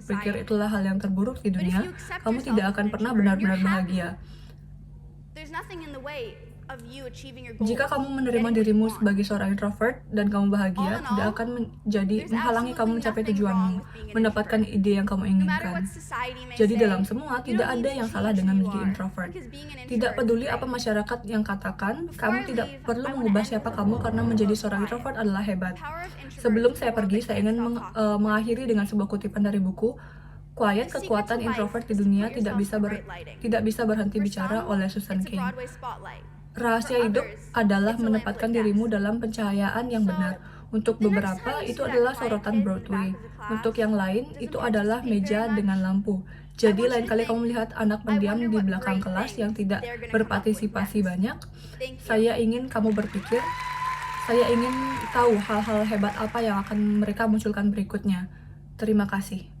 berpikir itulah hal yang terburuk di But if dunia, you accept kamu yourself tidak as akan an pernah introvert, benar-benar you're bahagia. There's nothing in the way of you achieving your goals. Jika kamu menerima getting what you dirimu want. sebagai seorang introvert dan kamu bahagia, All in tidak all, akan menjadi there's menghalangi kamu absolutely mencapai nothing tujuanmu, wrong with being an mendapatkan introvert. ide yang kamu No matter inginkan. what society may Jadi say, dalam semua, you tidak don't ada need to yang salah change dengan who you menjadi are, introvert. because being an Tidak introvert is peduli great. apa masyarakat yang katakan, Before kamu I tidak leave, perlu I wanna mengubah end siapa with a kamu quote karena from menjadi Bob seorang Wyatt. introvert adalah hebat. The power of introverts Sebelum is saya the love pergi, that saya can't ingin stop talking. mengakhiri dengan sebuah kutipan dari buku Quiet, The secret kekuatan to life introvert di is to dunia put yourself in bright lighting. tidak bisa berhenti For bicara some, oleh Susan it's a Cain. Broadway spotlight. Rahasia For hidup others, adalah it's a menempatkan lamplit dirimu desk. dalam pencahayaan yang So, benar. Untuk the next beberapa, time you itu see that adalah quiet sorotan kid in the Broadway. back of the class Untuk yang lain, who itu doesn't adalah participate meja very dengan much, lampu. I Jadi want you lain to kali think, kamu melihat anak I pendiam wonder di what belakang great kelas yang things tidak they're gonna come up with berpartisipasi next. banyak, Thank you. saya ingin kamu berpikir, saya ingin tahu hal-hal hebat apa yang akan mereka munculkan berikutnya. Terima kasih.